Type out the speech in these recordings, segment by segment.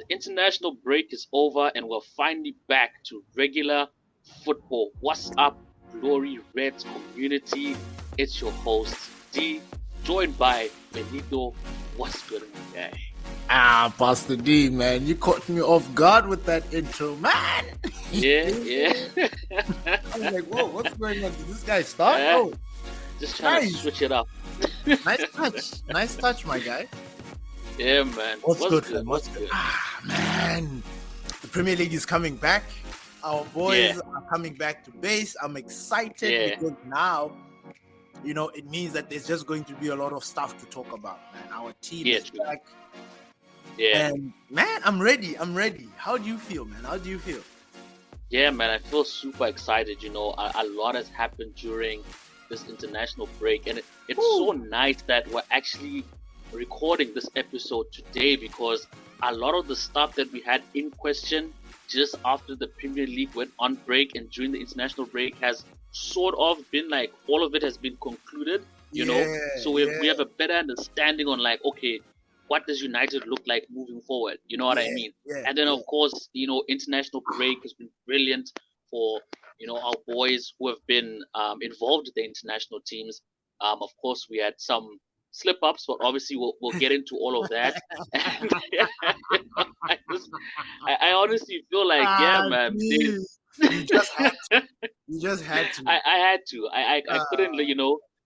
international break is over and we're finally back to regular football. What's up, Glory Reds community? It's your host, D, joined by Benito. What's good, my guy? Pastor D, man, you caught me off guard with that intro, man. Yeah. I was like, whoa, what's going on? Did this guy start? Yeah. Oh, Just trying to switch it up. Nice touch, my guy. Yeah, man. What's good? What's good? Man, the Premier League is coming back. Our boys are coming back to base. I'm excited because now, it means that there's just going to be a lot of stuff to talk about, man. Our team is back. Yeah. And, man, I'm ready. How do you feel, man? Yeah, man, I feel super excited. A lot has happened during this international break, and it's so nice that we're actually recording this episode today because a lot of the stuff that we had in question just after the Premier League went on break and during the international break has sort of been like all of it has been concluded, so we have a better understanding on like, okay, what does United look like moving forward? You know what I mean? And then of course, international break has been brilliant for our boys who have been involved with the international teams. Of course, we had some slip-ups, but obviously we'll get into all of that. And, I honestly feel like, man. You just had to. I had to. I couldn't,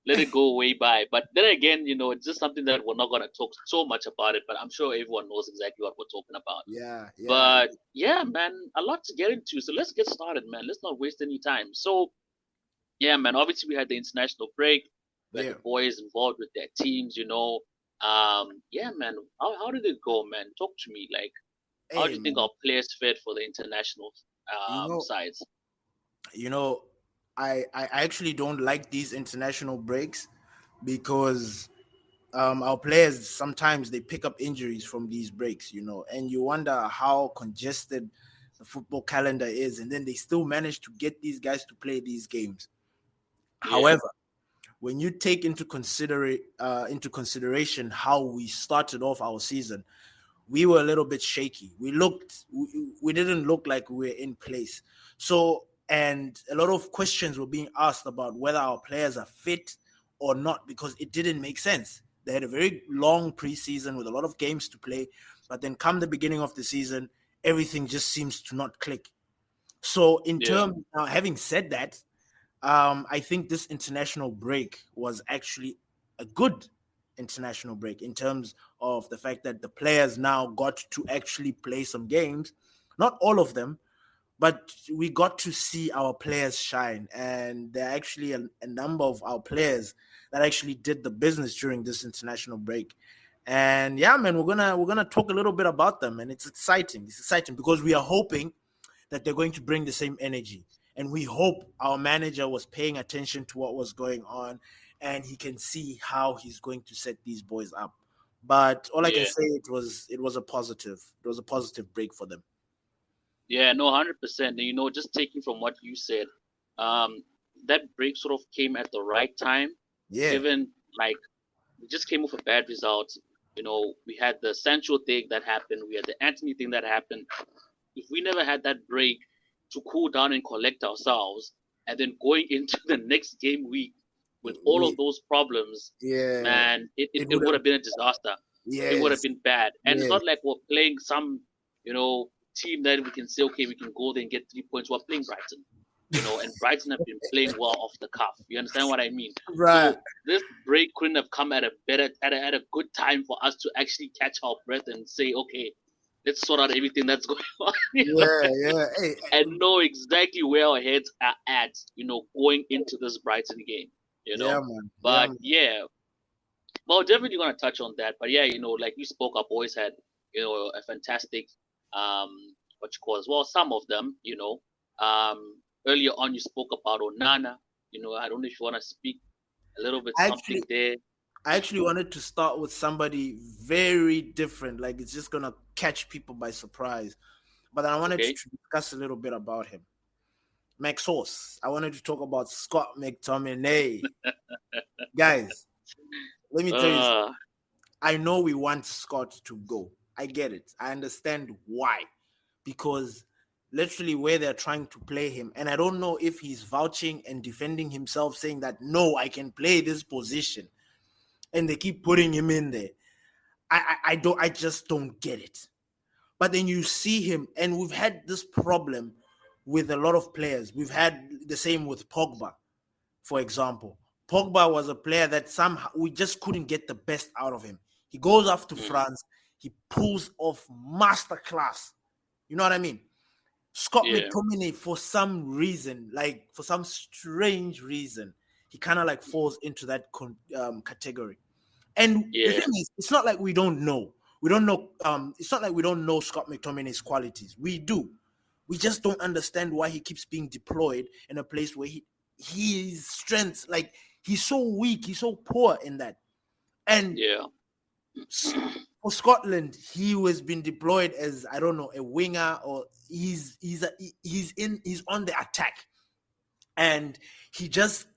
let it go way by. But then again, it's just something that we're not going to talk so much about it, but I'm sure everyone knows exactly what we're talking about. Yeah. But yeah, man, a lot to get into. So let's get started, man. Let's not waste any time. So, yeah, man, obviously we had the international break. We had the boys involved with their teams, Yeah, man, how did it go, man? Talk to me. Like, how do you think our players fared for the international sides? I actually don't like these international breaks because our players sometimes they pick up injuries from these breaks, and you wonder how congested the football calendar is, and then they still manage to get these guys to play these games. However, when you take into consideration how we started off our season, we were a little bit shaky. We didn't look like we were in place. So, and a lot of questions were being asked about whether our players are fit or not because it didn't make sense. They had a very long preseason with a lot of games to play, but then come the beginning of the season, everything just seems to not click. So, now having said that, I think this international break was actually a good international break in terms of the fact that the players now got to actually play some games. Not all of them, but we got to see our players shine. And there are actually a number of our players that actually did the business during this international break. And yeah, man, we're gonna talk a little bit about them, and it's exciting. It's exciting because we are hoping that they're going to bring the same energy. And we hope our manager was paying attention to what was going on and he can see how he's going to set these boys up. But all I can say, it was a positive. It was a positive break for them. Yeah, no, 100%. And, just taking from what you said, that break sort of came at the right time. Yeah. Given, like, we just came off a bad result. We had the Sancho thing that happened. We had the Antony thing that happened. If we never had that break to cool down and collect ourselves, and then going into the next game week with all of those problems, man, it would have been a disaster. It would have been bad. And it's not like we're playing some, team that we can say, okay, we can go there and get 3 points. We're playing Brighton, and Brighton have been playing well off the cuff. You understand what I mean? Right. So this break couldn't have come at a good time for us to actually catch our breath and say, okay, let's sort out everything that's going on. Hey. And know exactly where our heads are at, going into this Brighton game. Yeah, man. But well, definitely gonna touch on that. But yeah, like you spoke, our boys had, a fantastic what you call as well. Some of them, earlier on you spoke about Onana. I don't know if you want to speak a little bit something there. I actually wanted to start with somebody very different, like it's just gonna catch people by surprise. But then I wanted to discuss a little bit about him. McSauce. I wanted to talk about Scott McTominay. Guys, let me tell you something. I know we want Scott to go. I get it. I understand why. Because literally where they're trying to play him, and I don't know if he's vouching and defending himself, saying that no, I can play this position, and they keep putting him in there. I just don't get it. But then you see him, and we've had this problem with a lot of players. We've had the same with Pogba, for example. Pogba was a player that somehow we just couldn't get the best out of him. He goes off to France, he pulls off masterclass. You know what I mean? Scott Yeah. McTominay, for some reason, like for some strange reason, he kind of like falls into that category. And the Yeah. thing is, it's not like we don't know. We don't know. It's not like we don't know Scott McTominay's qualities. We do. We just don't understand why he keeps being deployed in a place where his strengths, like he's so weak, he's so poor in that. And Yeah. for Scotland, he was been deployed as, I don't know, a winger, or he's on the attack, and he just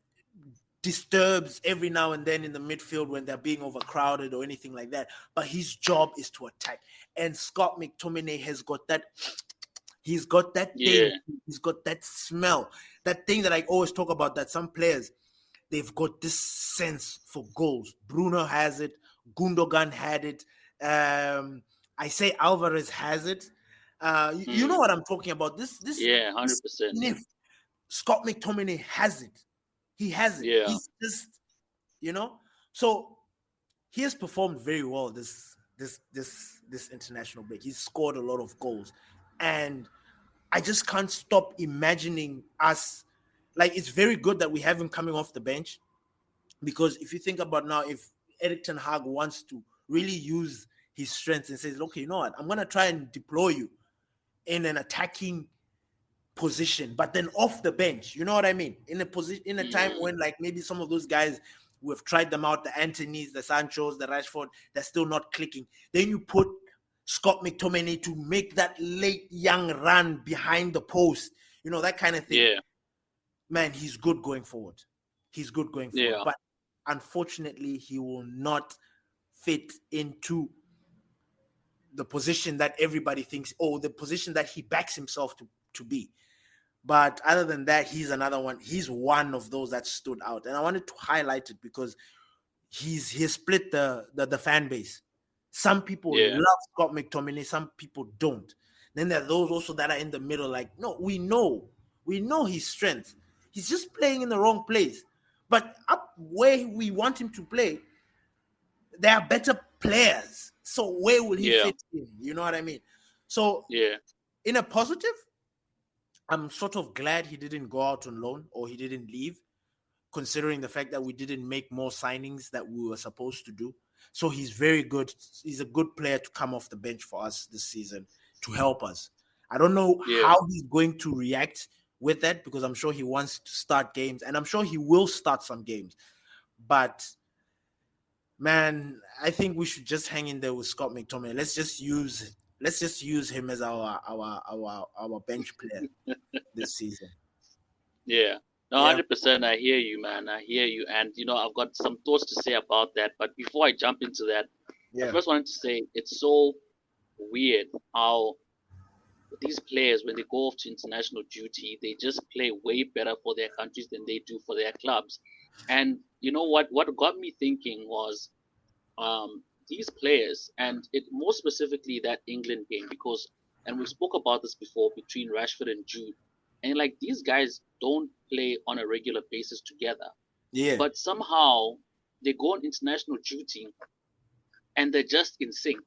disturbs every now and then in the midfield when they're being overcrowded or anything like that. But his job is to attack. And Scott McTominay has got that. He's got that Yeah. thing. He's got that smell. That thing that I always talk about, that some players, they've got this sense for goals. Bruno has it. Gundogan had it. I say Alvarez has it. You know what I'm talking about. This Yeah, 100%. sniff. Scott McTominay has it. He has it. Yeah. He's just, So he has performed very well this international break. He's scored a lot of goals, and I just can't stop imagining us. Like, it's very good that we have him coming off the bench, because if you think about now, if Erik ten Hag wants to really use his strengths and says, okay, you know what, I'm gonna try and deploy you in an attacking position, but then off the bench, you know what I mean? In a time when, like, maybe some of those guys, we've tried them out, the Antonys, the Sanchos, the Rashford, they're still not clicking. Then you put Scott McTominay to make that late young run behind the post, that kind of thing. Yeah. Man, he's good going forward. Yeah. But unfortunately, he will not fit into the position that everybody thinks, the position that he backs himself to be. But other than that, he's another one. He's one of those that stood out. And I wanted to highlight it because he split the fan base. Some people love Scott McTominay, some people don't. Then there are those also that are in the middle, like, no, we know his strength. He's just playing in the wrong place. But up where we want him to play, there are better players. So where will he fit in? You know what I mean? So in a positive, I'm sort of glad he didn't go out on loan, or he didn't leave, considering the fact that we didn't make more signings that we were supposed to do. So he's very good. He's a good player to come off the bench for us this season to help us. I don't know how he's going to react with that, because I'm sure he wants to start games, and I'm sure he will start some games. But man, I think we should just hang in there with Scott McTominay. Let's just use him as our bench player this season. Yeah. No, 100%. I hear you, man. I hear you. And, I've got some thoughts to say about that. But before I jump into that, I first wanted to say it's so weird how these players, when they go off to international duty, they just play way better for their countries than they do for their clubs. And you know what got me thinking was these players, and it more specifically that England game, and we spoke about this before, between Rashford and Jude, and like, these guys don't play on a regular basis together. Yeah. But somehow they go on international duty and they're just in sync.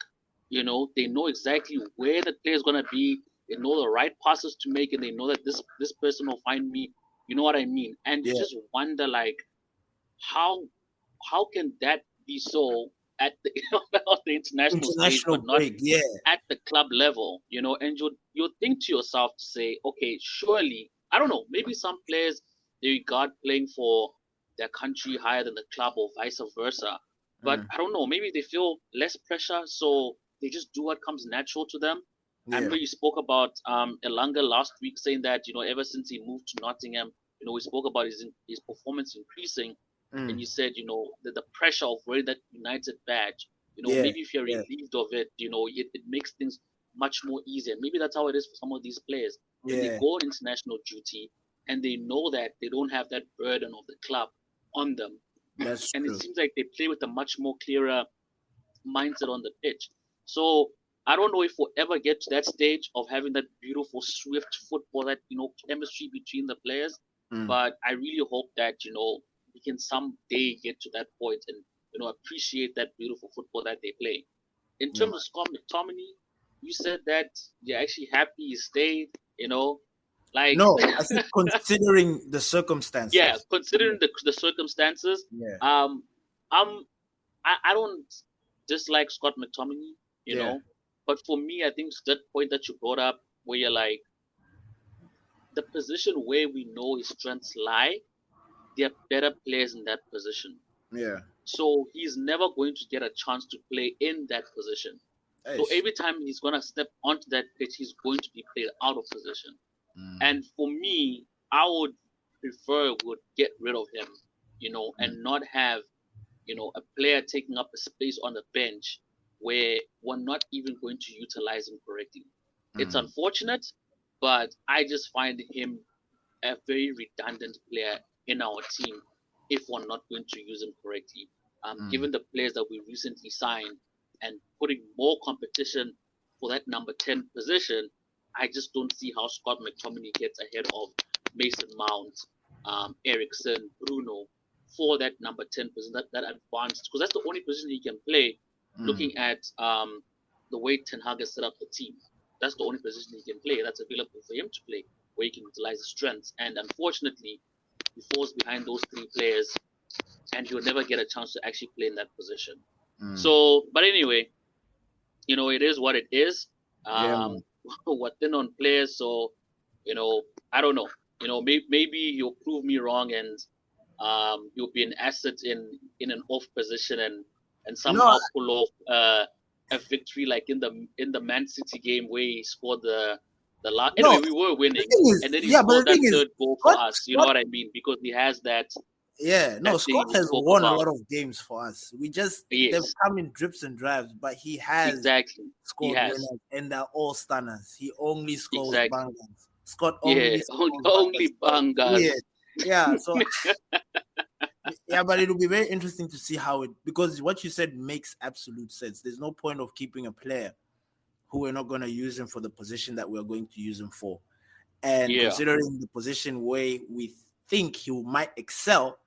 They know exactly where the player is going to be. They know the right passes to make, and they know that this person will find me. You know what I mean? And you just wonder, like, how can that be so at the, the international stage, but not at the club level? And you'll think to yourself to say, okay, surely, I don't know, maybe some players, they regard playing for their country higher than the club, or vice versa. But I don't know, maybe they feel less pressure, so they just do what comes natural to them. I remember you spoke about Elanga last week, saying that, ever since he moved to Nottingham, we spoke about his performance increasing. And you said, that the pressure of wearing that United badge, Yeah, maybe if you're yeah, relieved of it, it makes things much more easier. Maybe that's how it is for some of these players when they yeah. go on international duty and they know that they don't have that burden of the club on them, That's and it true. seems like they play with a much more clearer mindset on the pitch. So I don't know if we'll ever get to that stage of having that beautiful, swift football, that chemistry between the players. Mm, But I really hope that we can someday get to that point and appreciate that beautiful football that they play. In yeah. terms of Scott McTominay, you said that you're actually happy he stayed. Like No, I said considering the yeah, circumstances. considering the circumstances, Yeah, um, I'm I don't dislike Scott McTominay, yeah. but for me, I think that point that you brought up, where you're like, the position where we know his strengths lie, there are better players in that position. Yeah. So he's never going to get a chance to play in that position. So Ish. every time he's gonna step onto that pitch, he's going to be played out of position. Mm, And for me, I would prefer would get rid of him, mm, and not have a player taking up a space on the bench where we're not even going to utilize him correctly. It's mm, unfortunate, but I just find him a very redundant player in our team if we're not going to use him correctly. mm, Given the players that we recently signed and putting more competition for that number 10 position, I just don't see how Scott McTominay gets ahead of Mason Mount, Eriksen, Bruno for that number 10 position, that advanced, because that's the only position he can play mm, looking at the way Ten Hag has set up the team. That's the only position he can play that's available for him to play, where he can utilize his strengths. And unfortunately, he falls behind those three players, and he'll never get a chance to actually play in that position. mm. So, but anyway, it is what it is. Yeah, man. We're thin on players, so I don't know. Maybe he'll prove me wrong, and he'll be an asset in an off position, and No, somehow pull off a victory like in the Man City game where he scored the last. no. Anyway, we were The winning, thing is, and then he yeah, but scored the that thing is, third goal for Scott, us. You know Scott, what I mean? Because he has yeah, no, that thing Scott we has spoke won a about. lot of games for us. They've Yes, come in drips and drabs, but he has exactly. He scored has. winners, and they're all stunners. He only scores Exactly. bangers. Scott Yeah, only scores bangers. only So it's weird. bangers. Yeah, so yeah, but it'll be very interesting to see how it, because what you said makes absolute sense. There's no point of keeping a player who we're not going to use him for the position that we're going to use him for. And Yeah, considering the position where we think he might excel,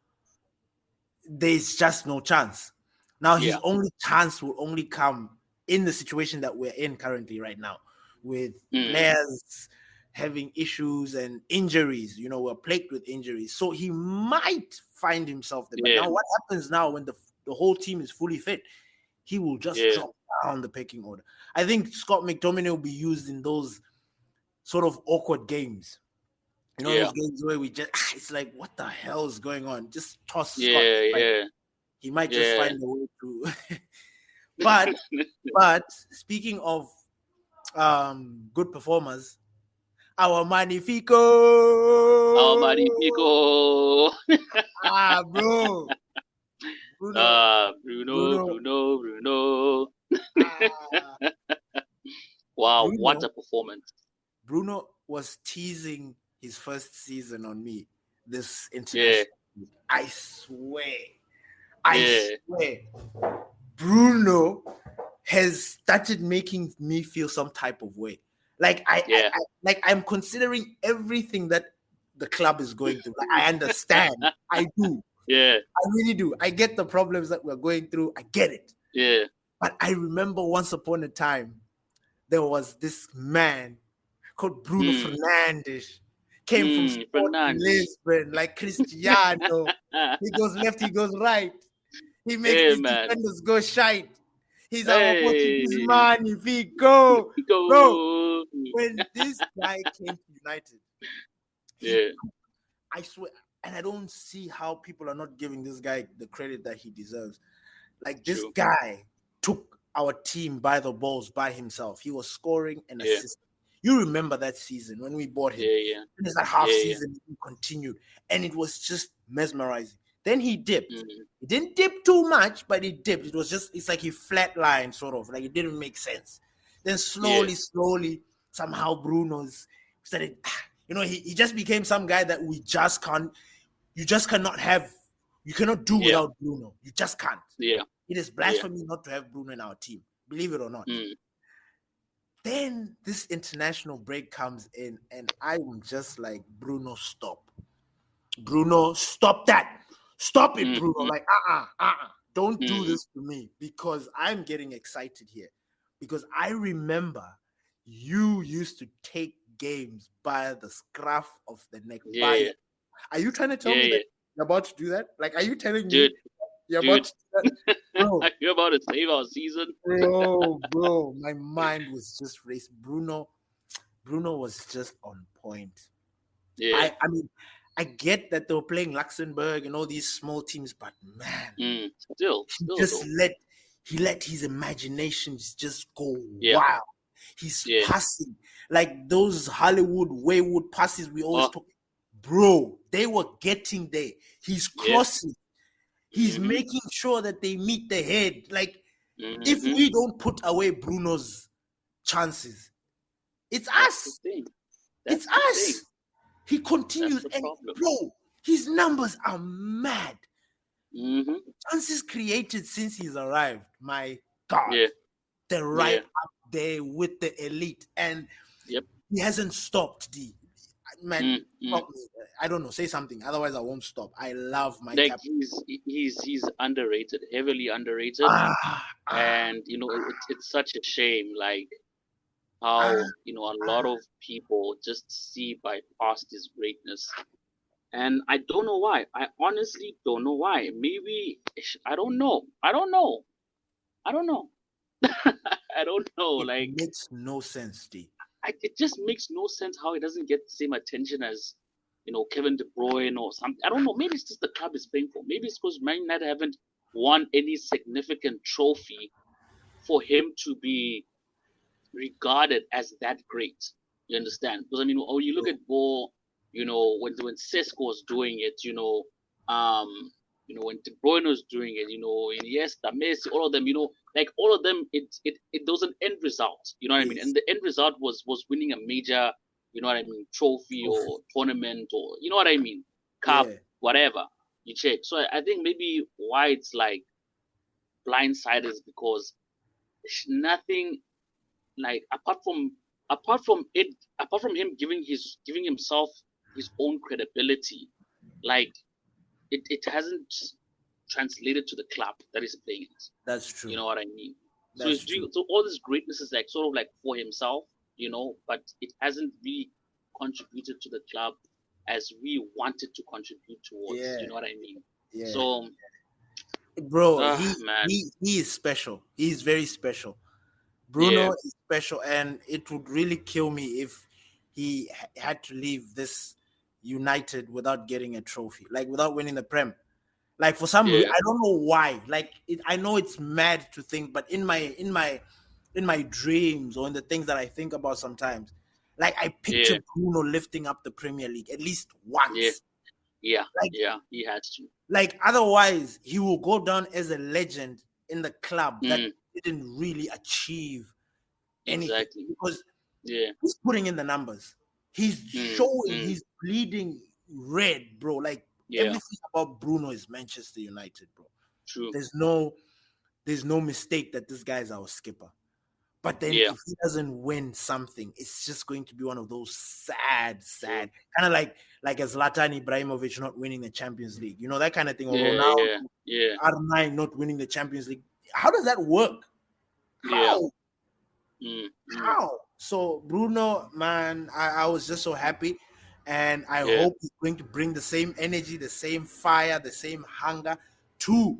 there's just no chance. Now, his yeah, only chance will only come in the situation that we're in currently right now, with mm, players having issues and injuries. We're plagued with injuries. So he might find himself there. But yeah, now, what happens now when the whole team is fully fit? He will just yeah, drop down the pecking order. I think Scott McTominay will be used in those sort of awkward games. yeah, Those games where we just, it's like, what the hell is going on? Just toss Scott. yeah, Like, yeah, he might just yeah. find a way to. but speaking of good performers, our Magnifico. Oh, Magnifico. Bro. Bruno. Bruno, Bruno. Bruno, Bruno. Ah, Wow, what Bruno. a performance. Bruno was teasing his first season on me this Yeah, international. I swear. I yeah, swear. Bruno has started making me feel some type of way. Like yeah, I'm considering everything that the club is going through. Like, I understand. I do. yeah, I really do. I get the problems that we're going through. I get it. yeah. But I remember once upon a time, there was this man called Bruno Mm, Fernandes. Came from Sporting Fernandes. Lisbon, like Cristiano. He goes left, he goes right. He makes Hey, these man. defenders go shite. He's our Portuguese Hey, man. If he go, bro, go. when this guy came to United, Yeah, I swear, and I don't see how people are not giving this guy the credit that he deserves. Like, this true. guy took our team by the balls by himself. He was scoring and Yeah, assisting. You remember that season when we bought him? yeah, yeah, It's that half yeah, yeah. season he continued, and it was just mesmerizing. Then he dipped. Mm. He didn't dip too much, but he dipped. It's like he flatlined, sort of. Like it didn't make sense. Then slowly, somehow Bruno's started, he just became some guy that you just cannot do without Bruno. You just can't. Yeah. It is blasphemy not to have Bruno in our team, believe it or not. Mm. Then this international break comes in, and I'm just like, Bruno, stop. Bruno, stop that. Stop it, Bruno. Like, don't do this to me, because I'm getting excited here. Because I remember you used to take games by the scruff of the neck. Yeah. Are you trying to tell me that you're about to do that? Like, are you telling me you're dude. about to do that? Bro, you're about to save our season? Bro, my mind was just raced. Bruno was just on point. Yeah. I mean, I get that they were playing Luxembourg and all these small teams, but man, he let his imagination just go wild. He's passing like those Hollywood wayward passes we always talk. Bro, they were getting there. He's crossing. He's making sure that they meet the head. Like, if we don't put away Bruno's chances, it's us. It's us. He continues, and bro, his numbers are mad. Chances created since he's arrived, my God, they're right up there with the elite, and he hasn't stopped. Man, I don't know. Say something, otherwise I won't stop. I love my captain. He's underrated, heavily underrated, and it's such a shame, like how a lot of people just see bypass his greatness, and I don't know why. I honestly don't know why. Maybe I don't know. I don't know. I don't know. It makes no sense, D. It just makes no sense how he doesn't get the same attention as Kevin De Bruyne or something. I don't know. Maybe it's just the club is paying for. Maybe it's because Man United haven't won any significant trophy for him to be regarded as that great. You understand? Because when you look at ball, when Sesko was doing it, when De Bruyne was doing it, Iniesta, Messi, all of them, like all of them, it there was an end result. You know what I mean? And the end result was winning a major, trophy or tournament, or you know what I mean, cup, whatever you check. So I think maybe why it's like blindsided is because nothing, like apart from him giving himself his own credibility, like it hasn't translated to the club that he's playing it. That's true. You know what I mean? So he's doing, so all this greatness is like sort of like for himself, but it hasn't really contributed to the club as we wanted to contribute towards. You know what I mean? Yeah. So, bro, he is special. He's very special. Bruno is special, and it would really kill me if he had to leave this United without getting a trophy, like without winning the Prem. Like for some reason, I don't know why. Like I know it's mad to think, but in my dreams or in the things that I think about sometimes, like I picture Bruno lifting up the Premier League at least once. He has to. Like otherwise, he will go down as a legend in the club that didn't really achieve anything because he's putting in the numbers. He's showing, he's bleeding red, bro. Like everything about Bruno is Manchester United, bro. True. There's no mistake that this guy is our skipper. But then if he doesn't win something, it's just going to be one of those sad, kind of like a Zlatan Ibrahimovic not winning the Champions League. You know, that kind of thing. Or Ronaldo, R9 not winning the Champions League. How does that work? How? How? So Bruno, man, I was just so happy. And I hope he's going to bring the same energy, the same fire, the same hunger to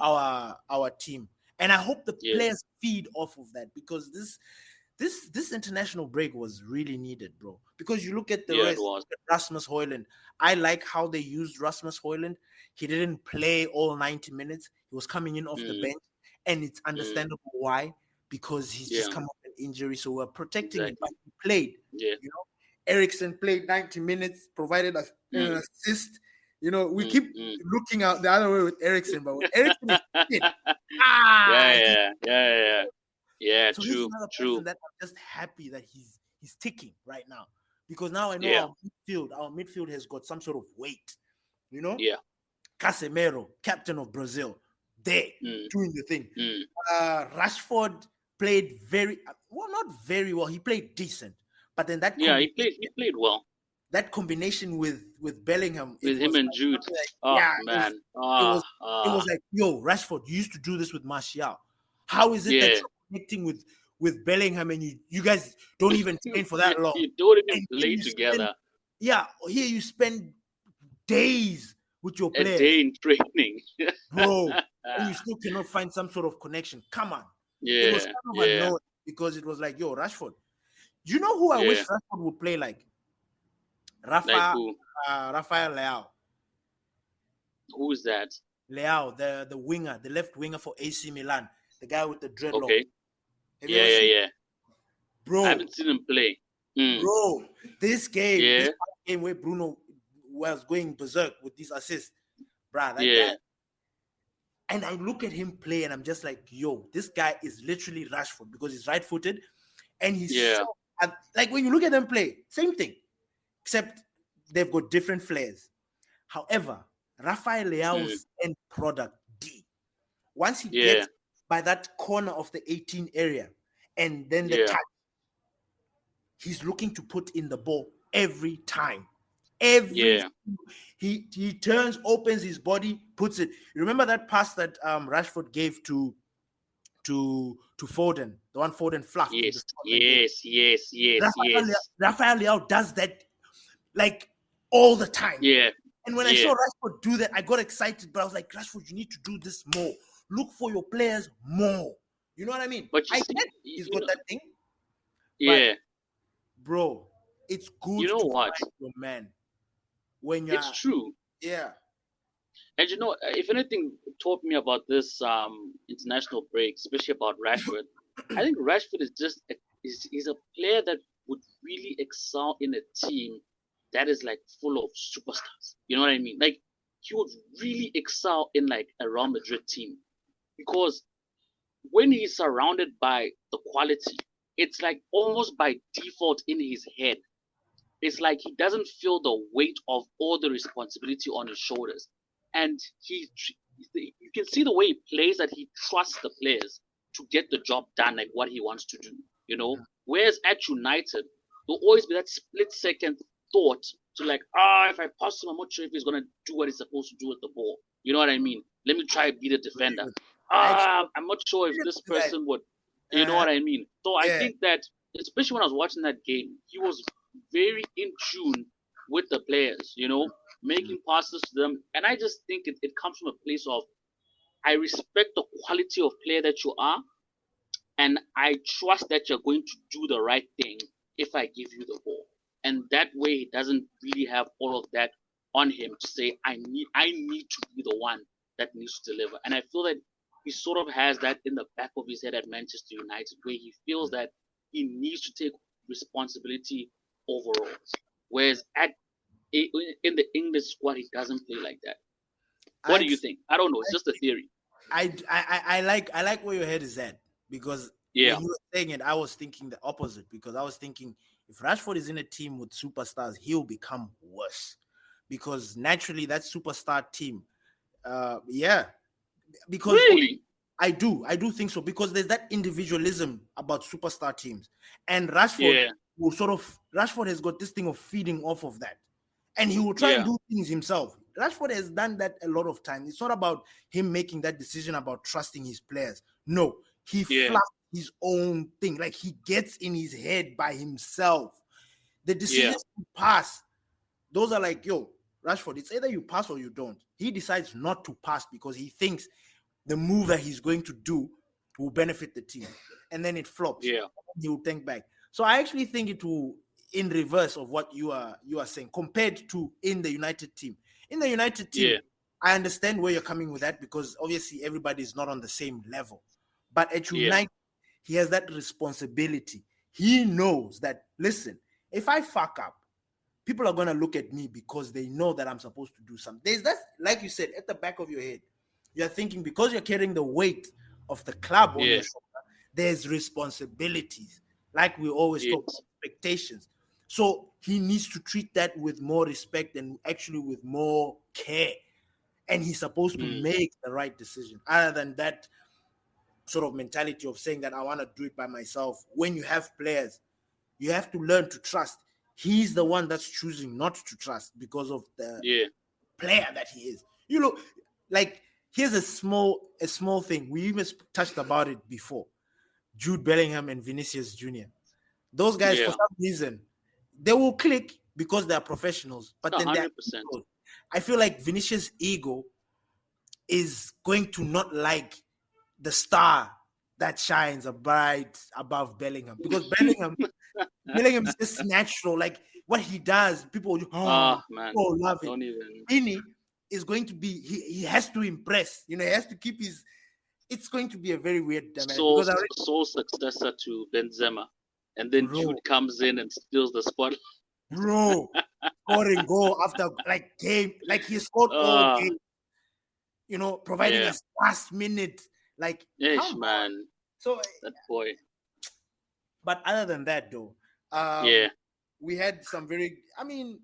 our team. And I hope the players feed off of that, because this international break was really needed, bro. Because you look at the rest, Rasmus Højlund. I like how they used Rasmus Højlund. He didn't play all 90 minutes. He was coming in off the bench, and it's understandable why, because he's just come off an injury. So we're protecting him, but he played. You know, Eriksen played 90 minutes, provided an assist. You know, we keep looking out the other way with Eriksen, but when Eriksen is fit, yeah. so he's True, another true. person that I'm just happy that he's ticking right now, because now I know Yeah. our midfield has got some sort of weight. You know, Yeah. Casemiro, captain of Brazil, there doing the thing. Rashford played not very well. He played decent, but then he played well that combination with Bellingham, with him and Jude. Man. It was like, yo, Rashford, you used to do this with Martial. How is it that you're connecting with Bellingham and you guys don't even train for that long? You don't even play together. Here you spend days with your players. A day in training. Bro, and you still cannot find some sort of connection. Come on. Yeah. It was kind of annoying because it was like, yo, Rashford. You know who I wish Rashford would play like? Rafael Leao. Who's that? Leao, the winger, the left winger for AC Milan, the guy with the dreadlocks. Okay. Yeah. Bro, I haven't seen him play. Bro, this game where Bruno was going berserk with these assists, bruh, that guy. And I look at him play, and I'm just like, yo, this guy is literally Rashford because he's right-footed, and he's like when you look at them play, same thing, except they've got different flares. However, Rafael Leao's end product D. Once he gets by that corner of the 18 area, and then the touch, he's looking to put in the ball every time. He turns, opens his body, puts it. You remember that pass that Rashford gave to Foden, the one Foden fluffed. Yes. Rafael Leao does that like all the time. Yeah. And when I saw Rashford do that, I got excited, but I was like, Rashford, you need to do this more. Look for your players more. You know what I mean? But he's got that thing. Yeah. But, bro, it's good you know to what? find your man. When you're, it's true. Yeah. And you know, if anything taught me about this international break, especially about Rashford, I think Rashford is just he's a player that would really excel in a team that is like full of superstars. You know what I mean? Like he would really excel in like a Real Madrid team, because when he's surrounded by the quality, it's like almost by default in his head. It's like he doesn't feel the weight of all the responsibility on his shoulders. And you can see the way he plays, that he trusts the players to get the job done, like what he wants to do, you know? Whereas at United, there'll always be that split second thought to like, if I pass him, I'm not sure if he's going to do what he's supposed to do with the ball. You know what I mean? Let me try to beat a defender. I'm not sure if this person would, you know what I mean? So I think that, especially when I was watching that game, he was very in tune with the players, you know, making passes to them. And I just think it comes from a place of, I respect the quality of player that you are, and I trust that you're going to do the right thing if I give you the ball. And that way he doesn't really have all of that on him to say, I need to be the one that needs to deliver. And I feel that he sort of has that in the back of his head at Manchester United, where he feels that he needs to take responsibility overall. Whereas in the English squad, he doesn't play like that. What do you think? I don't know. It's just a theory. I like where your head is at, because when you were saying it, I was thinking the opposite, because I was thinking if Rashford is in a team with superstars, he'll become worse, because naturally that superstar team, because really? I do think so, because there's that individualism about superstar teams, and Rashford Rashford has got this thing of feeding off of that, and he will try and do things himself. Rashford has done that a lot of times. It's not about him making that decision about trusting his players. No, he fluffs his own thing. Like he gets in his head by himself. The decisions to pass, those are like, yo, Rashford, it's either you pass or you don't. He decides not to pass because he thinks the move that he's going to do will benefit the team. And then it flops. Yeah. He will think back. So I actually think it will, in reverse of what you are saying, compared to in the United team. In the United team, I understand where you're coming with that, because obviously everybody is not on the same level. But at United, he has that responsibility. He knows that, listen, if I fuck up, people are gonna look at me because they know that I'm supposed to do something. There's that, like you said, at the back of your head, you're thinking because you're carrying the weight of the club on your shoulder, there's responsibilities. Like we always talk about expectations. So he needs to treat that with more respect and actually with more care. And he's supposed to make the right decision. Other than that sort of mentality of saying that I want to do it by myself. When you have players, you have to learn to trust. He's the one that's choosing not to trust because of the player that he is. You know, like here's a small thing. We even touched about it before. Jude Bellingham and Vinicius Jr. Those guys, for some reason, they will click because they are professionals. But then 100%. I feel like Vinicius' ego is going to not like the star that shines bright above Bellingham, because Bellingham is just natural. Like what he does, people love it. Don't even. Vini is going to be he has to impress. You know, he has to keep his. It's going to be a very weird dynamic. Sole successor to Benzema, and then Jude comes in and steals the spot. Bro, scoring goal after game, like he scored all game. You know, providing us last minute. Like, yes, man. So that boy. But other than that, though, we had some very. I mean,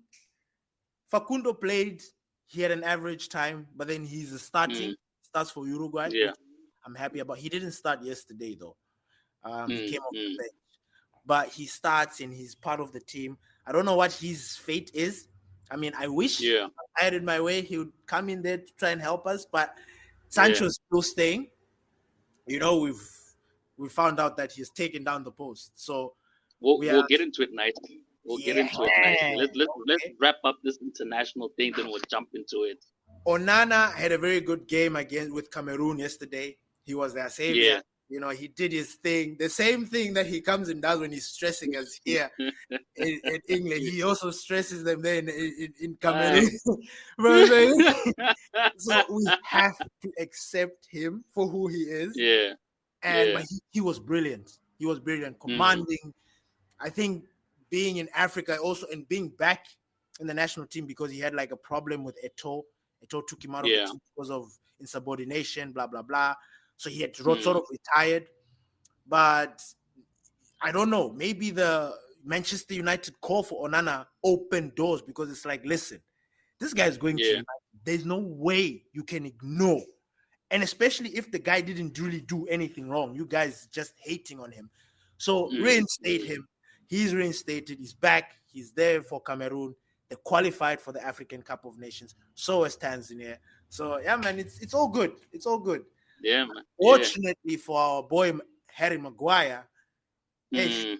Facundo played. He had an average time, but then he's starts for Uruguay. Yeah, I'm happy about. He didn't start yesterday though. He came off the bench, but he starts and he's part of the team. I don't know what his fate is. I mean, I wish I had it my way. He would come in there to try and help us, but Sancho's still staying. You know, we found out that he's taken down the post. So we'll get into it nicely. Let's wrap up this international thing, then we'll jump into it. Onana had a very good game again with Cameroon yesterday. He was their savior. Yeah. You know, he did his thing. The same thing that he comes and does when he's stressing us here in England. He also stresses them there in Cameroon. So we have to accept him for who he is. Yeah. But he was brilliant. He was brilliant, commanding. I think being in Africa also and being back in the national team because he had like a problem with Eto'o. Eto'o took him out of the team because of insubordination, blah, blah, blah. So he had sort of retired. But I don't know. Maybe the Manchester United call for Onana opened doors because it's like, listen, this guy is going to United. There's no way you can ignore. And especially if the guy didn't really do anything wrong. You guys just hating on him. So reinstate him. He's reinstated. He's back. He's there for Cameroon. They qualified for the African Cup of Nations. So is Tanzania. So, yeah, man, it's all good. It's all good. Yeah, man. Fortunately for our boy Harry Maguire, it's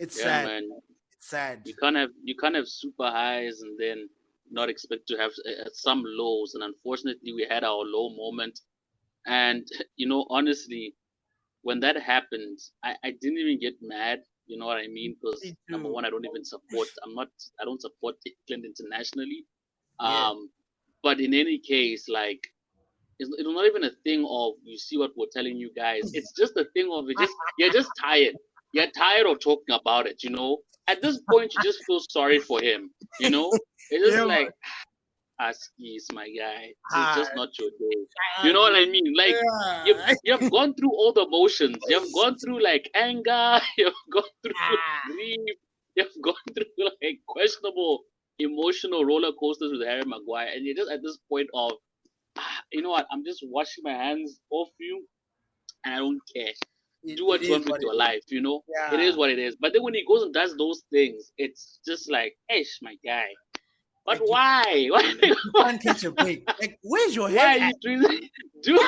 sad. Man. It's sad. You can't have super highs and then not expect to have some lows. And unfortunately, we had our low moment. And honestly, when that happened, I didn't even get mad. You know what I mean? Because number one, I don't support England internationally. But in any case, like. It's not even a thing of you see what we're telling you guys. It's just a thing of you're just tired. You're tired of talking about it, At this point, you just feel sorry for him, It's just like, Askies, my guy. It's just not your day. You know what I mean? Like, you've gone through all the emotions. You've gone through, like, anger. You've gone through grief. You've gone through, like, questionable emotional roller coasters with Harry Maguire. And you're just at this point of, you know what? I'm just washing my hands off you, and I don't care. Do what you want with your life, Yeah. It is what it is. But then when he goes and does those things, it's just like, Esh, my guy. But like why? You can't catch a break. Like, where's your head? Why are you doing that? Dude,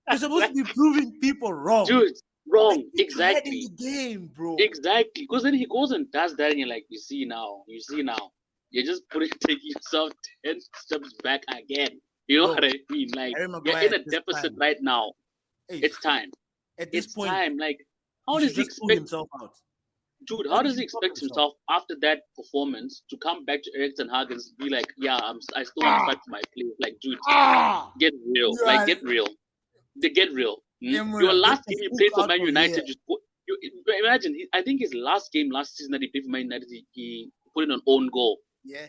you're supposed to be proving people wrong. Dude, wrong. Like, exactly. In the game, bro. Exactly. Because then he goes and does that, and you're like, you see now. You're just taking yourself 10 steps back again. You know what I mean? Like, you're in a deficit right now. Hey, it's time. At this point, time. Like, how does he expect himself out? Dude, how does he expect himself after that performance to come back to Erik and Hag and be like, yeah, I still want to fight for my place? Like, dude, get real. Like, get real. Get real. Your last game you played for Man United, imagine, I think his last game last season that he played for Man United, he put in an own goal. Yeah.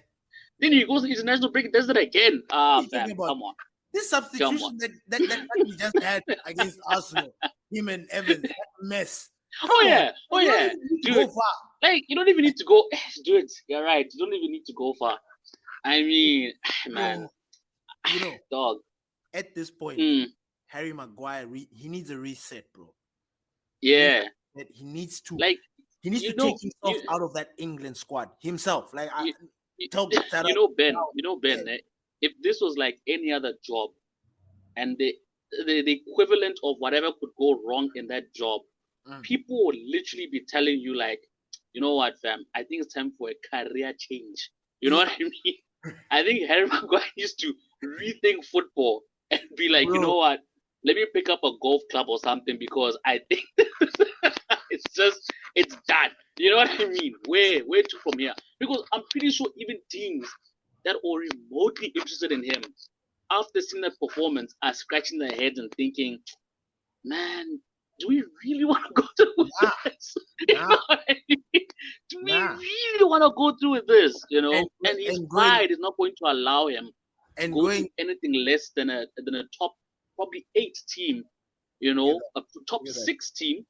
Then he goes to international break and does it again. Fam, come on. This substitution that we just had against Arsenal, him and Evans, that mess. Yeah. Dude, like, you don't even need to go. Dude, you're right. You don't even need to go far. I mean, man. You know, dog. At this point, Harry Maguire, he needs a reset, bro. Yeah. He needs to take himself out of that England squad himself. Like, Ben. If this was like any other job, and the equivalent of whatever could go wrong in that job, people would literally be telling you, like, you know what, fam, I think it's time for a career change. You know what I mean? I think Harry Maguire needs to rethink football and be like, you know what, let me pick up a golf club or something, because I think it's done. You know what I mean? Where to from here? Because I'm pretty sure even teams that are remotely interested in him, after seeing that performance, are scratching their heads and thinking, man, do we really want to go through with this? You know what I mean? Do we really want to go through with this? You know, and his pride is not going to allow him to go to anything less than a top probably 8 team, you know, a top 6 team,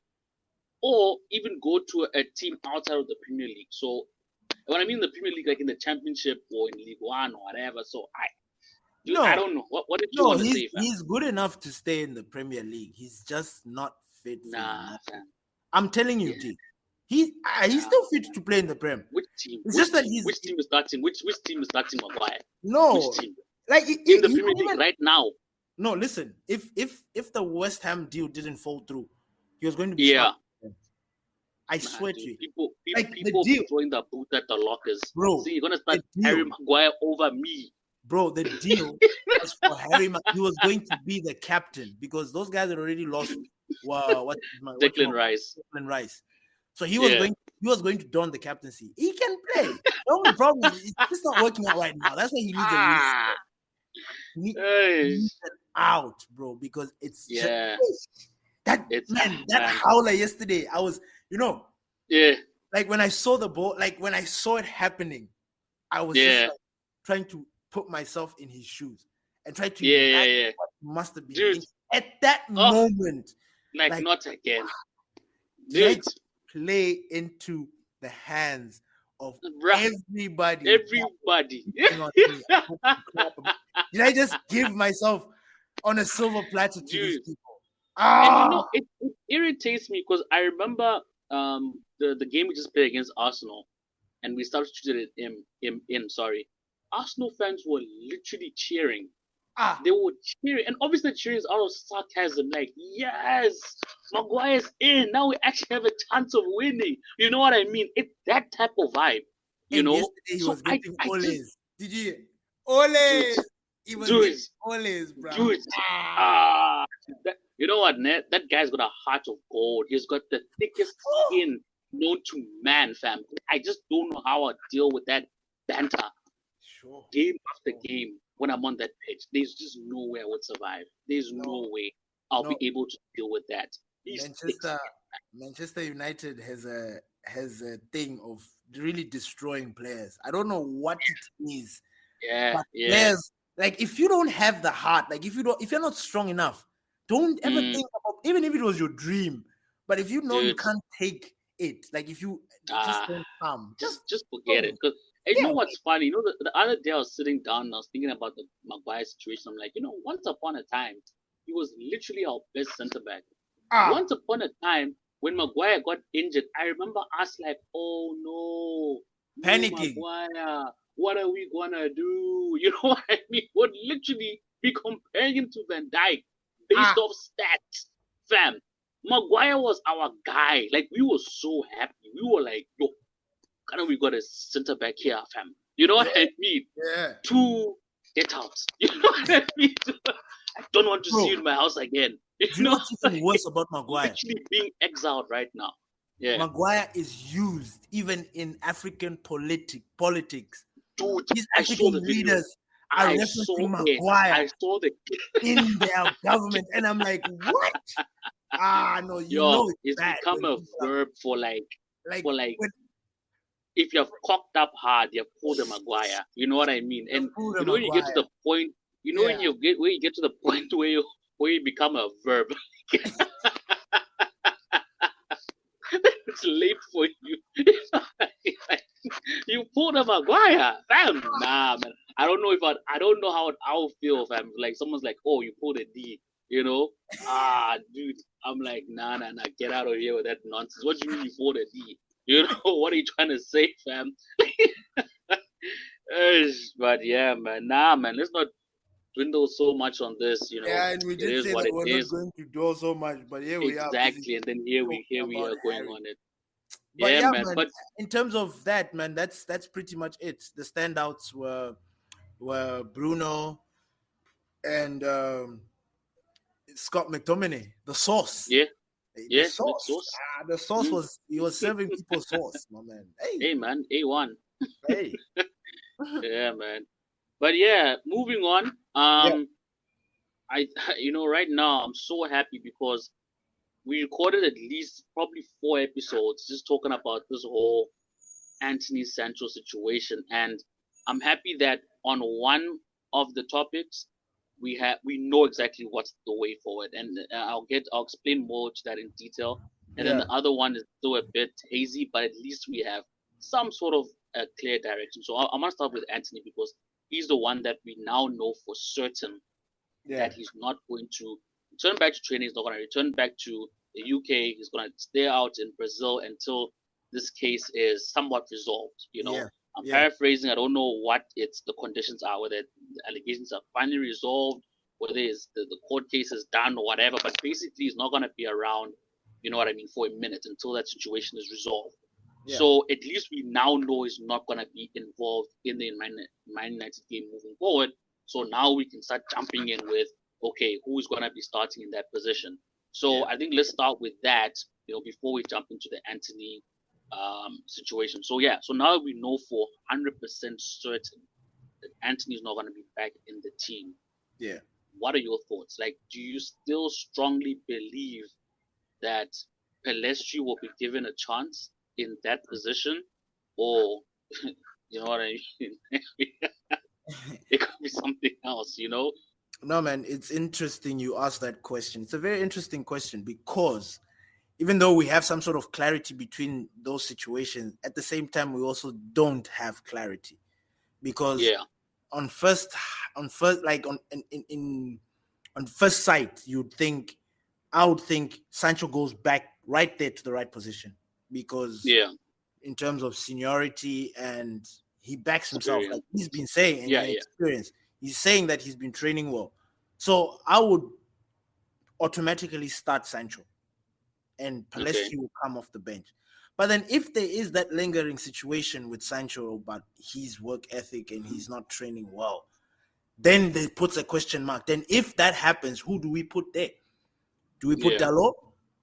or even go to a team outside of the Premier League. So when I mean the Premier League, like in the Championship or in League One or whatever. So I don't know. What did you want to say, fam? He's good enough to stay in the Premier League. He's just not fit. Fam. I'm telling you, D. He's still fit to play in the Prem. Which team? It's which team is starting? Which team is starting Maguire? No. Which team? Like in the Premier League right now. No, listen. If the West Ham deal didn't fall through, he was going to be I swear to you. People throwing the boot at the lockers. Bro, see, you're gonna start Harry Maguire over me. Bro, the deal was for Harry Maguire. He was going to be the captain because those guys had already lost Declan Rice. So he was going to don the captaincy. He can play. The only problem is it's just not working out right now. That's why he needs a reset. He needs it out, bro, because it's that howler yesterday. I was, like when I saw the ball, like when I saw it happening, I was just like, trying to put myself in his shoes and try to imagine what must have been at that moment. Like not again. Dude, play into the hands of everybody. Did I just give myself on a silver platter to these people? And it irritates me because I remember the game we just played against Arsenal, and we substituted him in. Arsenal fans were literally cheering. They were cheering, and obviously cheering is out of sarcasm. Like, yes, Maguire's in. Now we actually have a chance of winning. You know what I mean? It's that type of vibe. You know? Yesterday he was getting oles. Did you hear? Oles! He was getting oles, bro. Dude. You know what, Ned? That guy's got a heart of gold. He's got the thickest skin known to man, fam. I just don't know how I deal with that banter. Game after game, when I'm on that pitch, there's just no way I would survive. There's no way I'll be able to deal with that. Manchester United has a thing of really destroying players. I don't know what it is. Players, like, if you don't have the heart, like if you're not strong enough, don't ever think about, even if it was your dream, but if you know you can't take it, like if you just don't come, just forget it. Because you know what's funny? You know, the other day I was sitting down and I was thinking about the Maguire situation. I'm like, once upon a time, he was literally our best centre back. Once upon a time, when Maguire got injured, I remember us like, oh no, panicking. Maguire, what are we gonna do? You know what I mean? Would literally be comparing him to Van Dijk based off stats, fam. Maguire was our guy. Like, we were so happy. We were like, yo, kind of, we got a centre back here, fam. You know what I mean? Yeah. To get out. You know what I mean? I don't want to see you in my house again. You know what's even worse about Maguire? Actually being exiled right now. Yeah. Maguire is used even in African politics. Dude, these African leaders are referencing Maguire I saw the in their government, and I'm like, what? No, you Yo, know it's it's bad become when a people are verb for like for like when if you've cocked up hard, you've pulled a Maguire. You know what I mean? the And food you and know when you get to Maguire. the point, Yeah. when you get to the point where you become a verb. It's late for you. You pulled a Maguire, fam. Nah, man. I don't know how I'll feel, fam. Like someone's like, oh, you pulled a D. You know? Dude. I'm like, nah. Get out of here with that nonsense. What do you mean you pulled a D? You know what are you trying to say, fam? But yeah, man. Nah, man. Let's not dwindle so much on this. Yeah, and we It did is say what that it we're not is. going to do so much, but here we are busy Exactly. And then here talking we about are going Harry. on it. But Yeah, yeah, man. man, But in terms of that, man, that's pretty much it. The standouts were Bruno and Scott McTominay, the sauce. yeah, The yeah, mixed sauce. sauce. The sauce Mm. was he was serving people sauce, my man. Hey, man, A1. Hey. Yeah, man. But yeah, moving on. Yeah, I right now I'm so happy because we recorded at least probably 4 episodes just talking about this whole Antony Sancho situation, and I'm happy that on one of the topics we know exactly what's the way forward, and I'll explain more to that in detail. And then yeah, the other one is still a bit hazy, but at least we have some sort of a clear direction. So I'm gonna start with Antony because he's the one that we now know for certain yeah, that he's not going to return back to training. He's not going to return back to the UK. He's going to stay out in Brazil until this case is somewhat resolved. yeah, I'm yeah, paraphrasing. I don't know what the conditions are, whether the allegations are finally resolved, whether it's the court case is done or whatever. But basically, he's not going to be around. You know what I mean? For a minute until that situation is resolved. yeah, So at least we now know he's not going to be involved in the Man United game moving forward. So now we can start jumping in with, okay, who's going to be starting in that position? So yeah, I think let's start with that, before we jump into the Antony situation. So yeah, so now we know for 100% certain that Antony is not going to be back in the team. yeah. What are your thoughts? Like, do you still strongly believe that Pelestri will be given a chance in that position, or you know what I mean? It could be something else. No, man, it's interesting you asked that question. It's a very interesting question because even though we have some sort of clarity between those situations, at the same time we also don't have clarity because Yeah, on first like on first sight I would think Sancho goes back right there to the right position because yeah, in terms of seniority and he backs himself like experience. he's been saying Yeah, and yeah, experience. He's saying that he's been training well. So I would automatically start Sancho and okay, Palestri will come off the bench. But then if there is that lingering situation with Sancho about his work ethic and he's not training well, then they puts a question mark. Then if that happens, who do we put there? Do we put yeah, Dalot?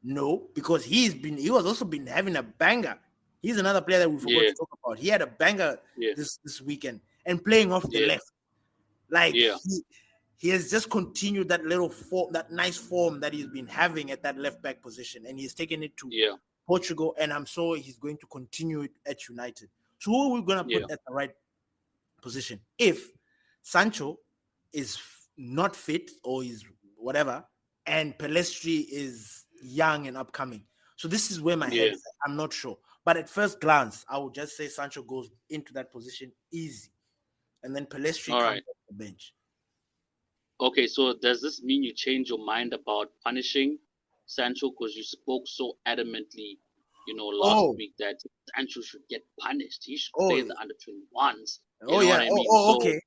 No, because he was also been having a banger. He's another player that we forgot yeah, to talk about. He had a banger yeah, this weekend and playing off the yeah, left. Like yeah, he has just continued that little form, that nice form that he's been having at that left back position, and he's taken it to yeah, Portugal, and I'm sure he's going to continue it at United. So who are we gonna yeah, put at the right position if Sancho is not fit or is whatever, and Pelestri is young and upcoming? So this is where my head yeah. is at. I'm not sure, but at first glance, I would just say Sancho goes into that position easy, and then Pelestri All comes right. off the bench. Okay, so does this mean you change your mind about punishing Sancho because you spoke so adamantly, last Oh, week that Sancho should get punished. He should stay oh, in the under 21s. You oh know yeah. what I Oh, mean? oh, So okay,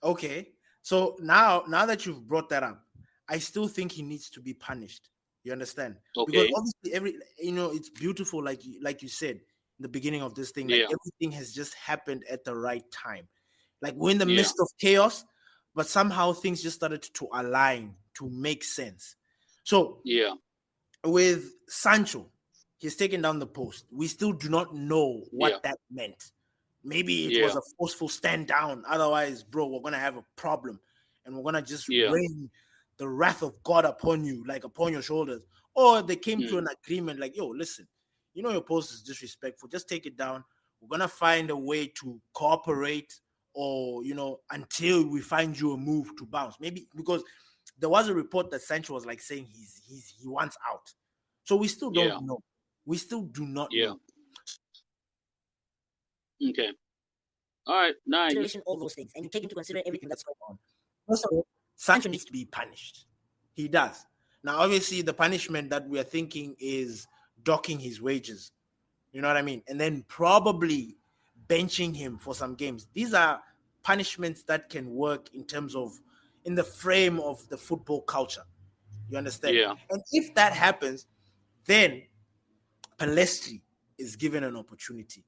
okay. So now that you've brought that up, I still think he needs to be punished. You understand? Because okay, obviously it's beautiful, like you said in the beginning of this thing, like yeah, everything has just happened at the right time. Like we're in the yeah, midst of chaos, but somehow things just started to align to make sense. So yeah, with Sancho, he's taken down the post. We still do not know yeah, what that meant. Maybe it yeah, was a forceful stand down. Otherwise, bro, we're gonna have a problem, and we're gonna just yeah, rain the wrath of God upon you, like upon your shoulders. or they came to an agreement like, yo, listen, your post is disrespectful. Just take it down. We're gonna find a way to cooperate, or until we find you a move to bounce. Maybe because there was a report that Sancho was like saying he wants out. So we still don't know. We still do not know. Okay. All right. Now, all those things, and you take into consideration everything that's going on. First of all, Sancho needs to be punished. He does. Now, obviously, the punishment that we are thinking is docking his wages. You know what I mean? And then probably benching him for some games. These are punishments that can work in the frame of the football culture. You understand? Yeah. And if that happens, then Palestri is given an opportunity.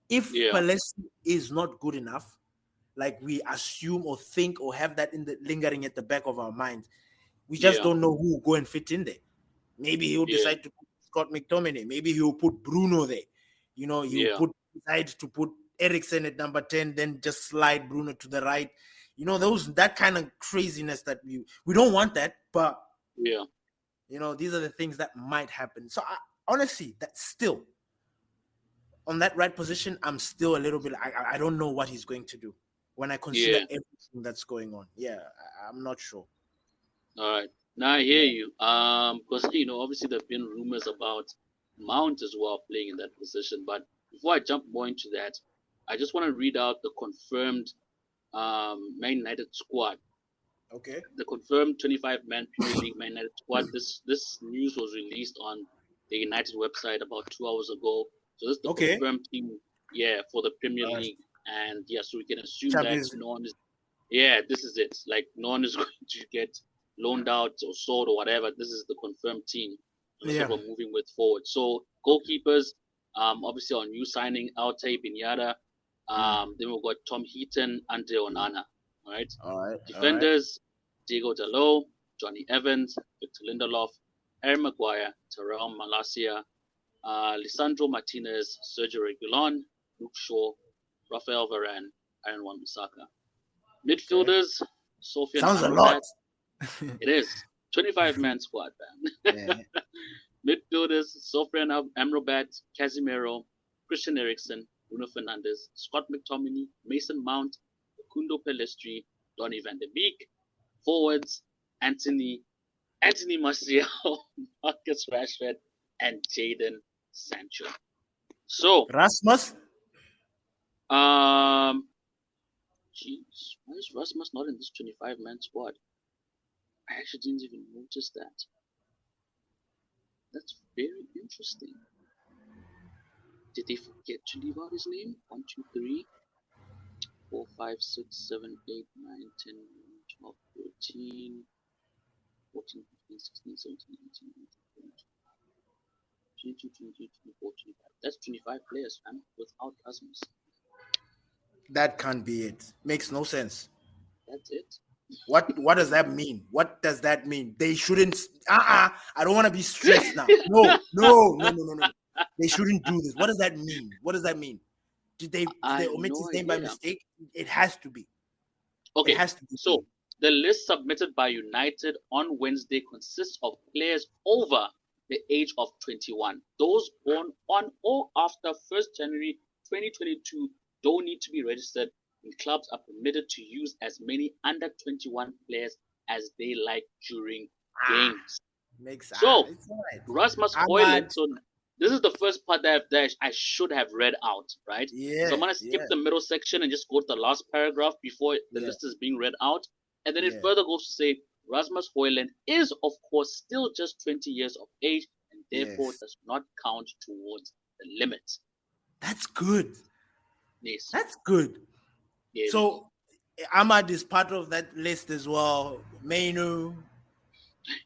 If Palestri is not good enough, like we assume or think or have that lingering at the back of our mind, we just don't know who will go and fit in there. Maybe he'll decide to put Scott McTominay. Maybe he'll put Bruno there. He'll decide to put Eriksen at number 10, then just slide Bruno to the right. That kind of craziness that we don't want that, but these are the things that might happen. So honestly, that's still on that right position. I'm still a little bit. I don't know what he's going to do when I consider everything that's going on. Yeah, I'm not sure. All right. Now I hear you. Because obviously there've been rumors about Mount as well playing in that position. But before I jump more into that, I just want to read out the confirmed Man United squad. Okay. The confirmed 25-man Premier League Man United squad. This news was released on the United website about 2 hours ago. So this is the confirmed team, for the Premier League, and so we can assume that no one is. Yeah, this is it. Like no one is going to get loaned out or sold or whatever. This is the confirmed team. That's what we're moving with forward. So goalkeepers, obviously our new signing Altay Binyada. Then we've got Tom Heaton, Andre Onana. All right. Defenders, Diego Dalot, Johnny Evans, Victor Lindelof, Harry Maguire, Terrell Malacia, Lisandro Martinez, Sergio Reguilon, Luke Shaw, Rafael Varane, Aaron Wan-Bissaka. Midfielders, Sofian Sounds Amrabat. A lot. It is. 25-man squad, man. Midfielders, Sofian Amrabat, Casemiro, Christian Eriksen, Bruno Fernandes, Scott McTominay, Mason Mount, Kundo Pelestri, Donny van de Beek. Forwards, Antony Martial, Marcus Rashford, and Jadon Sancho. So Rasmus? Jeez, why is Rasmus not in this 25-man squad? I actually didn't even notice that. That's very interesting. Did they forget to leave out his name? 1, 2, 3, 4, 5, 6, 7, 8, 9, 10, 12, 13, 14, 15, 16, 17, 18, 19, 20, 22, 23, 24, 25. That's 25 players, man, without Rasmus. That can't be it. Makes no sense. That's it. What does that mean? What does that mean? They shouldn't. I don't want to be stressed now. No. They shouldn't do this. What does that mean? What does that mean? Did they omit his name by mistake? It has to be. Okay. It has to be. So the list submitted by United on Wednesday consists of players over the age of 21. Those born on or after 1st January 2022 don't need to be registered, and clubs are permitted to use as many under 21 players as they like during games. So, Rasmus Højlund, so this is the first part that I should have read out, right? Yeah. So I'm going to skip the middle section and just go to the last paragraph before the list is being read out. And then it further goes to say, Rasmus Højlund is, of course, still just 20 years of age and therefore does not count towards the limit. That's good. Yes. That's good. Yes. So Ahmad is part of that list as well. Mainu.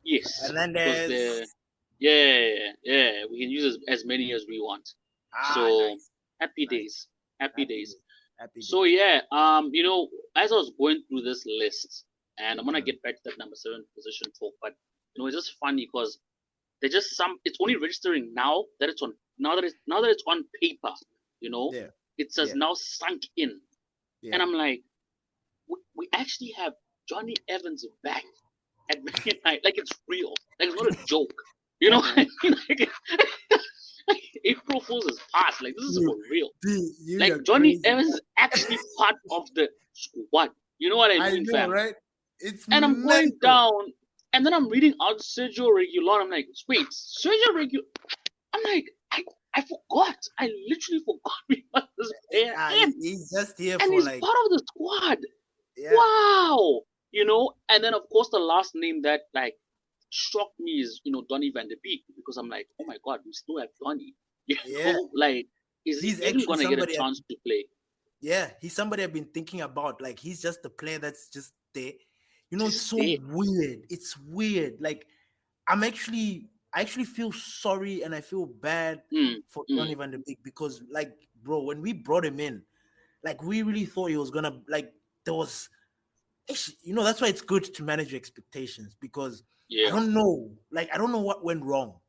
Yes. Hernandez. Yeah. We can use as many as we want. Nice. Happy days. So as I was going through this list, and I'm gonna get back to that number 7 position talk, but it's just funny because they're just it's only registering now that it's on paper, it says now sunk in. Yeah. And I'm like, we actually have Johnny Evans back at Man United. Like it's real. Like it's not a joke. You know what I mean? Like, April Fool's is past. Like, this is for real. Like, You're Johnny crazy. Evans is actually part of the squad. You know what I mean, know, fam? right? It's And I'm going mental. down, and then I'm reading out Sergio Regulon. I'm like, wait, Sergio Regulon? I'm like, I forgot. I literally forgot we got this player in. He's just here And for he's like, part of the squad. yeah. Wow. You know, and then of course the last name that like shocked me is, you know, Donny van der Beek, because I'm like, oh my god, we still have Donny. You Yeah. know, like, is He's he even actually gonna get a somebody chance to play? Yeah, he's somebody I've been thinking about. Like, he's just the player that's just there. You know, it's Just so there. weird. It's weird. Like, I actually feel sorry and I feel bad for Donny van der Beek, because, like, bro, when we brought him in, like, we really thought he was gonna, like, there was, you know, that's why it's good to manage your expectations, because Yeah. I don't know what went wrong.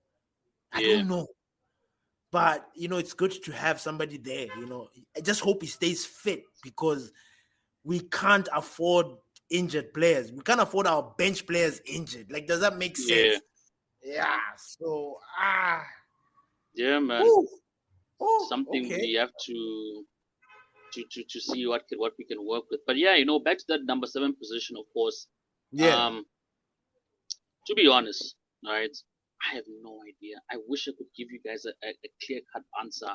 I don't know. But, you know, it's good to have somebody there, you know. I just hope he stays fit, because we can't afford injured players. We can't afford our bench players injured. Like, does that make sense? Yeah. So, yeah, man. Something okay. we have to see what we can work with. But yeah, you know, back to that number 7 position, of course. Yeah. To be honest, all right, I have no idea. I wish I could give you guys a clear-cut answer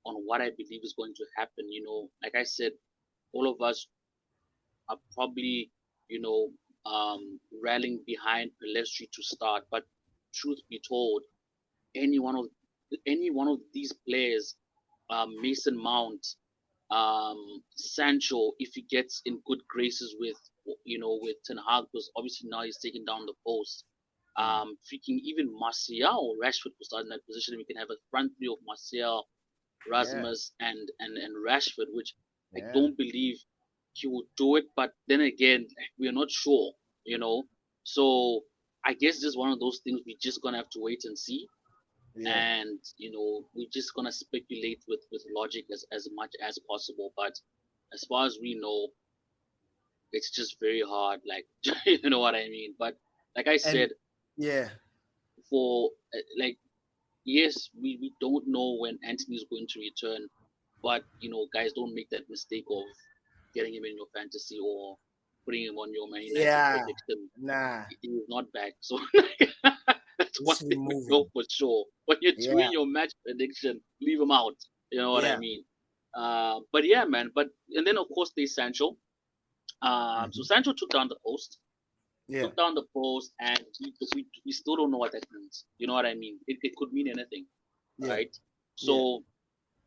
on what I believe is going to happen. You know, like I said, all of us are probably, you know, rallying behind Pelestri to start. But truth be told, any one of these players, Mason Mount, Sancho, if he gets in good graces with, you know, with Ten Hag, because obviously now he's taking down the post. Freaking even Martial, Rashford will start in that position. We can have a front three of Martial, Rasmus, and Rashford, which I don't believe he will do it. But then again, we are not sure, you know. So I guess just one of those things we're just gonna have to wait and see. And you know, we're just gonna speculate with logic as much as possible. But as far as we know, it's just very hard. Like, you know what I mean? But like I said, for like, yes, we don't know when Antony is going to return, but you know, guys, don't make that mistake of getting him in your fantasy or putting him on your Man United prediction. Nah, he's not back. So that's one thing we know for sure. When you're doing your match prediction, leave him out. You know what I mean? But yeah, man. And then of course there's Sancho. So Sancho took down the post. Took down the post, and we still don't know what that means. You know what I mean? It could mean anything, right? So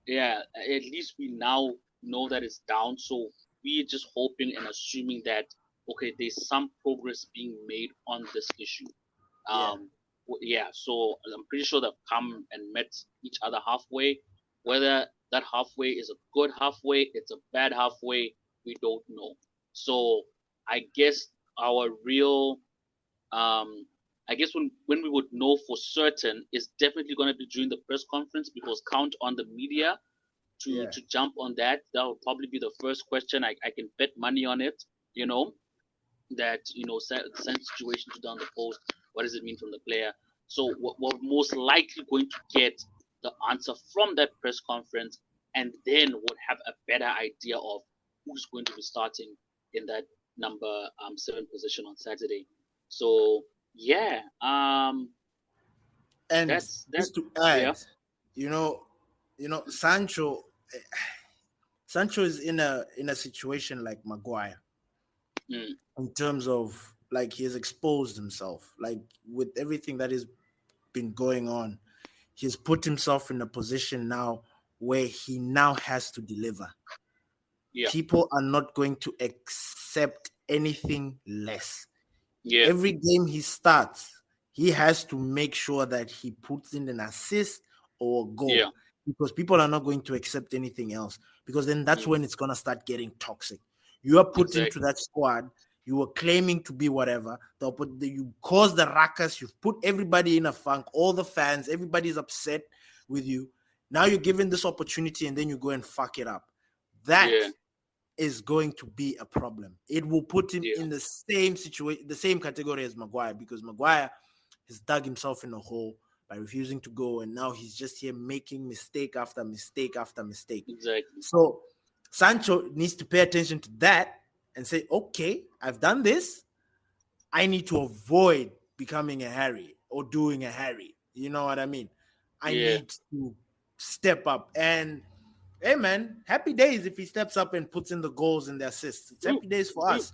yeah, at least we now know that it's down. So we're just hoping and assuming that, okay, there's some progress being made on this issue. So I'm pretty sure they've come and met each other halfway. Whether that halfway is a good halfway, it's a bad halfway, we don't know. So I guess our real, I guess when we would know for certain is definitely going to be during the press conference, because count on the media to jump on that. That will probably be the first question. I can bet money on it, you know, that, you know, same situation to down the post. What does it mean from the player? So we're most likely going to get the answer from that press conference, and then we'll have a better idea of who's going to be starting in that number 7 position on Saturday. So yeah, and that's just to add, you know, Sancho is in a situation like Maguire, in terms of, like, he has exposed himself, like, with everything that has been going on. He's put himself in a position now where he now has to deliver. People are not going to accept anything less. Every game he starts, he has to make sure that he puts in an assist or a goal, because people are not going to accept anything else, because then that's when it's going to start getting toxic. You are put into that squad, you were claiming to be whatever, you cause the ruckus, you've put everybody in a funk, all the fans, everybody's upset with you. Now you're given this opportunity and then you go and fuck it up. That is going to be a problem. It will put him in the same situation, the same category as Maguire, because Maguire has dug himself in a hole. by refusing to go, and now he's just here making mistake after mistake after mistake. Exactly. So Sancho needs to pay attention to that and say, okay, I've done this. I need to avoid becoming a Harry or doing a Harry. You know what I mean? I Yeah. need to step up. And hey, man, happy days if he steps up and puts in the goals and the assists. It's happy days for us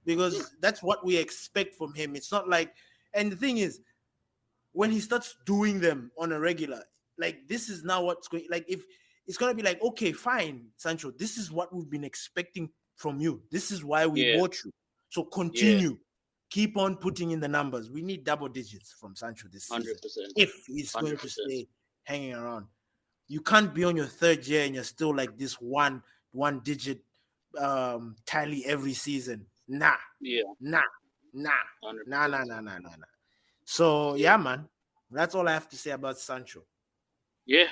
because that's what we expect from him. It's not like, and the thing is, when he starts doing them on a regular, like this is now what's going, like if it's going to be like, okay, fine, Sancho, this is what we've been expecting from you. This is why we bought you. So continue. Keep on putting in the numbers. We need double digits from Sancho this season 100%. if he's going to stay hanging around. You can't be on your third year and you're still like this one digit tally every season. Nah. 100%. So yeah, man, that's all I have to say about Sancho. Yeah,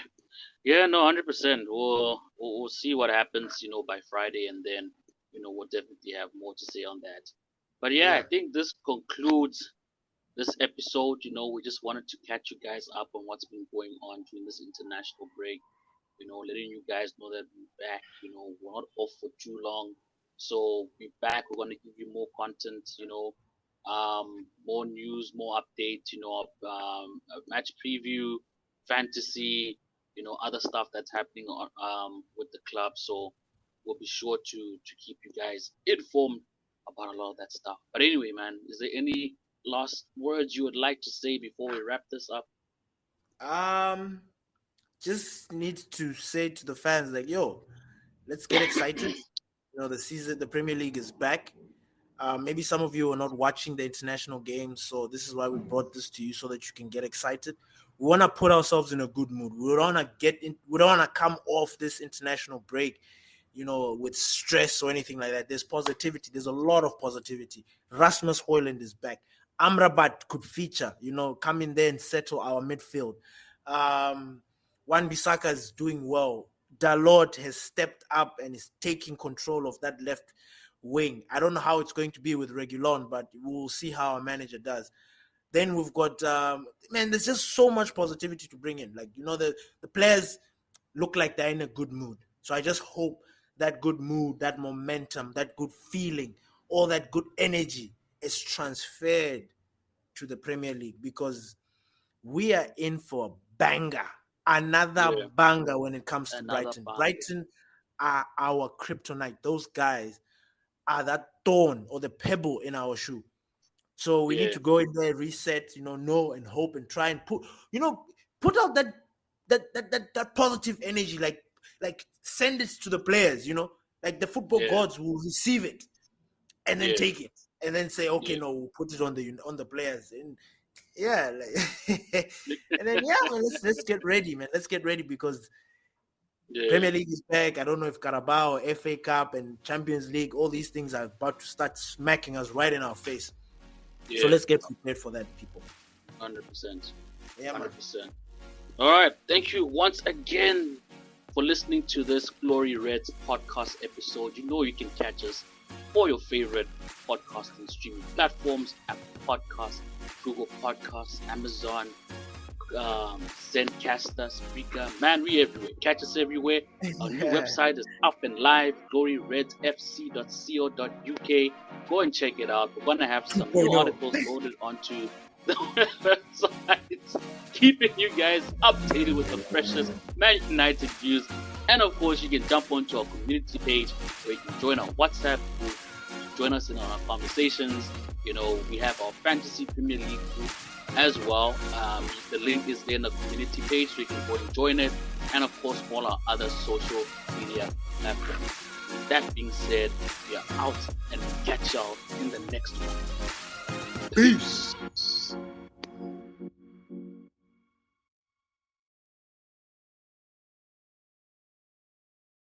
no, 100%. We'll see what happens, by Friday, and then we'll definitely have more to say on that. But yeah, I think this concludes this episode. We just wanted to catch you guys up on what's been going on during this international break. Letting you guys know that we're back. We're not off for too long, so we're back. We're gonna give you more content. More news, more updates. A match preview, fantasy. Other stuff that's happening on with the club. So we'll be sure to keep you guys informed about a lot of that stuff. But anyway, man, is there any last words you would like to say before we wrap this up? Just need to say to the fans, like, yo, let's get excited. The Premier League is back. Maybe some of you are not watching the international games, so this is why we brought this to you so that you can get excited. We want to put ourselves in a good mood. We don't want to come off this international break, with stress or anything like that. There's positivity. There's a lot of positivity. Rasmus Højlund is back. Amrabat could feature, come in there and settle our midfield. Wan-Bissaka is doing well. Dalot has stepped up and is taking control of that left wing. I don't know how it's going to be with Reguilon, but we'll see how our manager does. Then we've got, there's just so much positivity to bring in. Like, the players look like they're in a good mood. So I just hope that good mood, that momentum, that good feeling, all that good energy is transferred to the Premier League, because we are in for a banger. Another banger when it comes to Brighton. Brighton are our kryptonite. Those guys are that thorn or the pebble in our shoe. So we need to go in there, reset, know and hope and try and put out that positive energy, like send it to the players, like the football gods will receive it and then take it and then say, okay, no, we'll put it on the players. And and then let's get ready, man. Let's get ready because Premier League is back. I don't know if Carabao, FA Cup, and Champions League, all these things are about to start smacking us right in our face. So let's get prepared for that, people. 100%. Yeah, 100%. All right. Thank you once again for listening to this Glory Reds podcast episode. You can catch us for your favorite podcasting streaming platforms: Apple Podcasts, Google Podcasts, Amazon, Zencaster, Spreaker. Man, we everywhere. Catch us everywhere. Our new website is up and live, gloryredsfc.co.uk. Go and check it out. We're going to have some new articles loaded onto the website, keeping you guys updated with the freshest Man United news. And of course, you can jump onto our community page where you can join our WhatsApp group, join us in our conversations. We have our Fantasy Premier League group as well. The link is there in the community page, so you can go and join it. And of course, all our other social media platforms. That being said, we are out and we'll catch y'all in the next one. Peace.